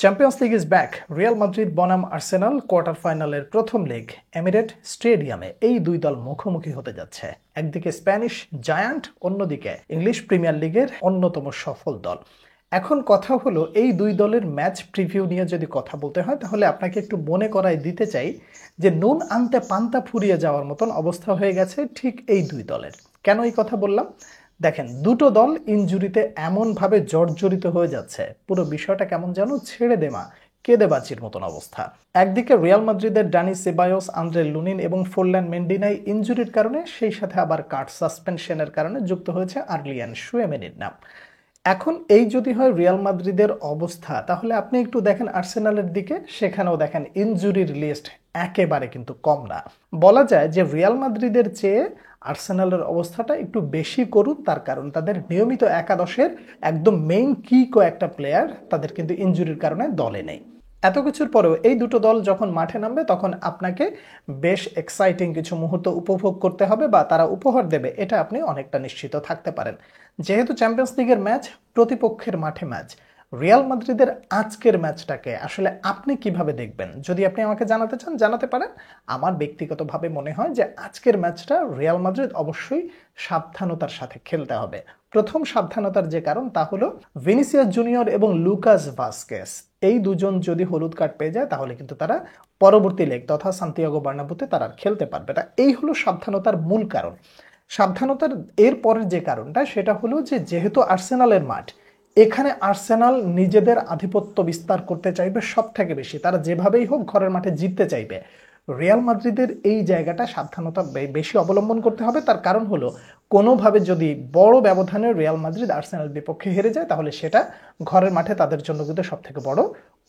Champions league is back. Real Madrid বনাম Arsenal quarter ফাইনালের প্রথম লেগ এমিরেট স্টেডিয়ামে এই দুই দল মুখোমুখি হতে যাচ্ছে। একদিকে স্প্যানিশ জায়ান্ট, অন্যদিকে ইংলিশ প্রিমিয়ার লিগের অন্যতম সফল দল। এখন কথা হলো, এই দুই দলের ম্যাচ প্রিভিউ নিয়ে যদি কথা বলতে হয় তাহলে আপনাকে একটু মনে করাই দিতে চাই যে নুন আনতে পান্তা ফুরিয়ে যাওয়ার মতন অবস্থা হয়ে গেছে ঠিক এই দুই দলের। কেন এই কথা বললাম? দেখেন, দুটো দল ইনজুরিতে এমনভাবে জর্জরিত হয়ে যাচ্ছে, পুরো বিষয়টা কেমন যেন ছেড়ে দেমা কেঁদে বাঁচির মতন অবস্থা। একদিকে রিয়াল মাদ্রিদের ডানি সেবায়োস, আন্দ্রে লুনিন এবং ফোরল্যান মেন্ডিনাই ইনজুরির কারণে, সেই সাথে আবার কার্ড সাসপেনশনের কারণে যুক্ত হয়েছে আর্লিয়ান শুয়েমেনির নাম। এখন এই যদি হয় রিয়াল মাদ্রিদের অবস্থা, তাহলে আপনি একটু দেখেন আর্সেনালের দিকে, সেখানেও দেখেন ইনজুরির লিস্ট একেবারে কিন্তু কম না। বলা যায় যে রিয়াল মাদ্রিদের চেয়ে আর্সেনালের অবস্থাটা একটু বেশি করুন, তার কারণ তাদের নিয়মিত একাদশের একদম মেইন কি কয়েকটা প্লেয়ার তাদের কিন্তু ইনজুরির কারণে দলে নেই। এত কিছুর পরেও এই দুটো দল যখন মাঠে নামবে তখন আপনাকে বেশ এক্সাইটিং কিছু মুহূর্ত উপভোগ করতে হবে, বা তারা উপহার দেবে এটা আপনি অনেকটা নিশ্চিত থাকতে পারেন। যেহেতু চ্যাম্পিয়ন্স লিগের ম্যাচ, প্রতিপক্ষের মাঠে ম্যাচ, রিয়াল মাদ্রিদের আজকের ম্যাচটাকে আসলে আপনি কিভাবে দেখবেন যদি আপনি আমাকে জানাতে চান জানাতে পারেন। আমার ব্যক্তিগতভাবে মনে হয় যে আজকের ম্যাচটা রিয়াল মাদ্রিদ অবশ্যই সাবধানতার সাথে খেলতে হবে। প্রথম সাবধানতার যে কারণ তা হলো ভিনিসিয়াস জুনিয়র এবং লুকাস ভাস্কেস, এই দুজন যদি হলুদ কার্ড পেয়ে যায় তাহলে কিন্তু তারা পরবর্তী লেগ তথা সান্তিয়াগো বার্নাব্যুতে তারা আর খেলতে পারবে না। এই হলো সাবধানতার মূল কারণ। সাবধানতার এর পরের যে কারণটা সেটা হলো যে যেহেতু আর্সেনালের মাঠ, এখানে আর্সেনাল নিজেদের আধিপত্য বিস্তার করতে চাইবে সব থেকে বেশি, তারা যেভাবেই হোক ঘরের মাঠে জিততে চাইবে। রিয়াল মাদ্রিদের এই জায়গাটা সাবধানতা বেশি অবলম্বন করতে হবে। তার কারণ হলো, কোনোভাবে যদি বড় ব্যবধানে রিয়াল মাদ্রিদ আর্সেনাল বিপক্ষে হেরে যায় তাহলে সেটা ঘরের মাঠে তাদের জন্য কিন্তু সব থেকে বড়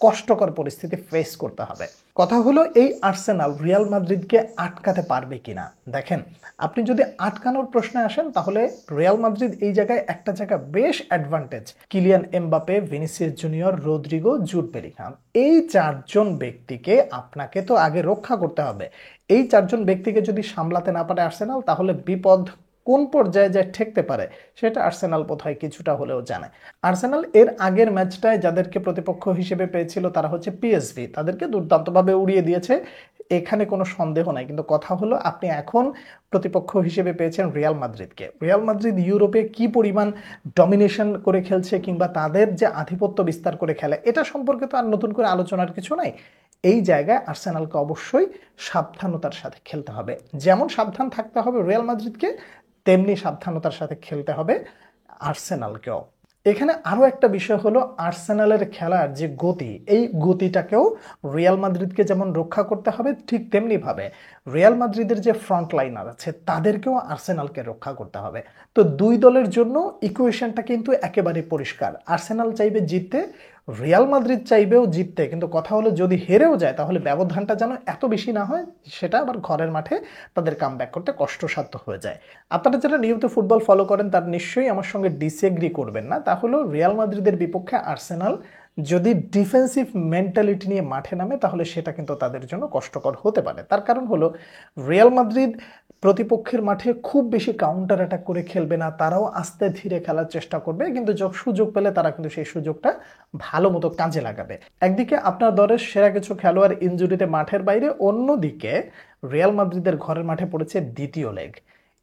কষ্টকর পরিস্থিতি ফেস করতে হবে। কথা হলো, এই আর্সেনাল রিয়াল মাদ্রিদকে আটকাতে পারবে কিনা। দেখেন, আপনি যদি আটকানোর প্রশ্নে আসেন তাহলে রিয়াল মাদ্রিদ এই জায়গায় একটা জায়গা বেশ advantage. Kylian Mbappe, Vinicius Junior, Rodrigo, Jude Bellingham, এই চারজন ব্যক্তিকে আপনাকে তো আগে রক্ষা করতে হবে। এই চারজন ব্যক্তিকে যদি সামলাতে না পারে আর্সেনাল, তাহলে বিপদ কোন পর্যায়ে যায় ঠেকতে পারে সেটা আর্সেনাল বোধহয় কিছুটা হলেও জানে। আর্সেনাল এর আগের ম্যাচটায় যাদেরকে প্রতিপক্ষ হিসেবে পেয়েছিল তারা হচ্ছে পিএসভি, তাদেরকে দুর্দান্তভাবে উড়িয়ে দিয়েছে, এখানে কোনো সন্দেহ নাই। কিন্তু কথা হলো, আপনি এখন প্রতিপক্ষ হিসেবে পেয়েছেন রিয়াল মাদ্রিদকে। রিয়াল মাদ্রিদ ইউরোপে কি পরিমাণ ডমিনেশন করে খেলছে কিংবা তাদের যে আধিপত্য বিস্তার করে খেলে, এটা সম্পর্কে তো আর নতুন করে আলোচনার কিছু নাই। এই জায়গায় আর্সেনালকে অবশ্যই সাবধানতার সাথে খেলতে হবে। যেমন সাবধান থাকতে হবে রিয়াল মাদ্রিদকে, তেমনি সাবধানতার সাথে খেলতে হবে আর্সেনালকেও। এখানে আরও একটা বিষয় হলো, আর্সেনালের খেলার যে গতি, এই গতিটাকেও রিয়াল মাদ্রিদকে যেমন রক্ষা করতে হবে, ঠিক তেমনিভাবে রিয়াল মাদ্রিদের যে ফ্রন্ট লাইনার আছে তাদেরকেও আর্সেনালকে রক্ষা করতে হবে। তো দুই দলের জন্য ইকুয়েশনটা কিন্তু একেবারে পরিষ্কার। আর্সেনাল চাইবে জিততে, রিয়াল মাদ্রিদ চাইবেও জিততে, কিন্তু কথা হলো যদি হেরেও যায় তাহলে ব্যবধানটা যেন এত বেশি না হয়, সেটা আবার ঘরের মাঠে তাদের কামব্যাক করতে কষ্টসাধ্য হয়ে যায়। আপনারা যারা নিয়মিত ফুটবল ফলো করেন তার নিশ্চয়ই আমার সঙ্গে ডিসএগ্রি করবেন না। তা হলো, রিয়াল মাদ্রিদের বিপক্ষে আর্সেনাল যদি ডিফেন্সিভ মেন্টালিটি নিয়ে মাঠে নামে তাহলে সেটা কিন্তু তাদের জন্য কষ্টকর হতে পারে। তার কারণ হলো, রিয়াল মাদ্রিদ প্রতিপক্ষের মাঠে খুব বেশি কাউন্টার অ্যাটাক করে খেলবে না, তারাও আস্তে ধীরে খেলার চেষ্টা করবে, কিন্তু সুযোগ পেলে তারা কিন্তু সেই সুযোগটা ভালো মতো কাজে লাগাবে। একদিকে আপনার দলের সেরা কিছু খেলোয়াড় ইনজুরিতে মাঠের বাইরে, অন্যদিকে রিয়াল মাদ্রিদের ঘরের মাঠে পড়েছে দ্বিতীয় লেগ।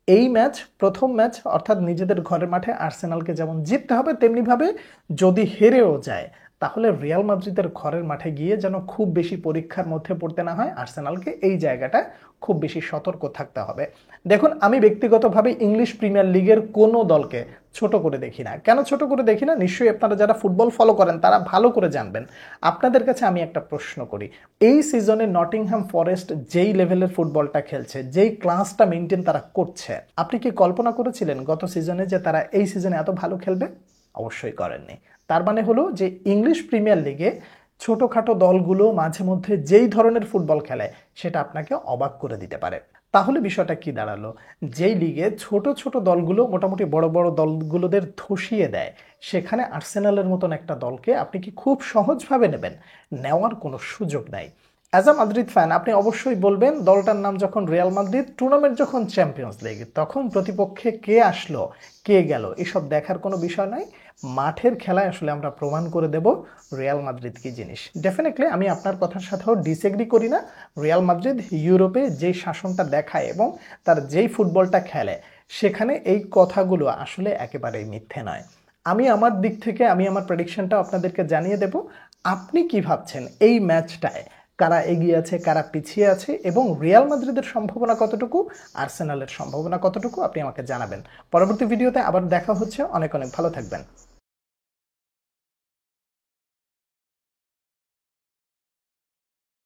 এই ম্যাচ, প্রথম ম্যাচ অর্থাৎ নিজেদের ঘরের মাঠে আর্সেনালকে যেমন জিততে হবে, তেমনিভাবে যদি হেরেও যায় তাহলে রিয়াল মাদ্রিদের ঘরের মাঠে গিয়ে যেন খুব বেশি পরীক্ষার মধ্যে পড়তে না হয় আর্সেনালকে, এই জায়গাটা খুব বেশি সতর্ক থাকতে হবে। দেখুন, আমি ব্যক্তিগতভাবে ইংলিশ প্রিমিয়ার লিগের কোনো দলকে ছোট করে দেখি না। কেন ছোট করে দেখি না? নিশ্চয়ই আপনারা যারা ফুটবল ফলো করেন তারা ভালো করে জানবেন। আপনাদের কাছে আমি একটা প্রশ্ন করি, এই সিজনে নটিংহ্যাম ফরেস্ট যেই লেভেলের ফুটবলটা খেলছে, যেই ক্লাসটা মেনটেন তারা করছে, আপনি কি কল্পনা করেছিলেন গত সিজনে যে তারা এই সিজনে এত ভালো খেলবে? অবশ্যই করেননি। তার মানে হলো যে ইংলিশ প্রিমিয়ার লিগে ছোটোখাটো দলগুলো মাঝে মধ্যে যেই ধরনের ফুটবল খেলে সেটা আপনাকে অবাক করে দিতে পারে। তাহলে বিষয়টা কি দাঁড়ালো? যেই লিগে ছোট ছোট দলগুলো মোটামুটি বড় বড় দলগুলোদের ধসিয়ে দেয়, সেখানে আর্সেনালের মতন একটা দলকে আপনি কি খুব সহজভাবে নেবেন? নেওয়ার কোনো সুযোগ নাই। অ্যাজ আ মাদ্রিদ ফ্যান আপনি অবশ্যই বলবেন দলটার নাম যখন রিয়াল মাদ্রিদ, টুর্নামেন্ট যখন চ্যাম্পিয়ন্স লিগ, তখন প্রতিপক্ষে কে আসলো কে গেল এসব দেখার কোনো বিষয় নয়। মাঠের খেলায় আসলে আমরা প্রমাণ করে দেব রিয়াল মাদ্রিদ কি জিনিস। ডেফিনেটলি আমি আপনার কথার সাথেও ডিসএগ্রি করি না। রিয়াল মাদ্রিদ ইউরোপে যেই শাসনটা দেখায় এবং তার যেই ফুটবলটা খেলে, সেখানে এই কথাগুলো আসলে একেবারেই মিথ্যে নয়। আমি আমার দিক থেকে আমি আমার প্রেডিকশনটা আপনাদেরকে জানিয়ে দেব। আপনি কি ভাবছেন এই ম্যাচটায় কারা এগিয়ে আছে, কারা পিছিয়ে আছে, এবং রিয়াল মাদ্রিদের সম্ভাবনা কতটুকু, আর্সেনালের সম্ভাবনা কতটুকু, আপনি আমাকে জানাবেন। পরবর্তী ভিডিওতে আবার দেখা হচ্ছে। অনেক অনেক ভালো থাকবেন।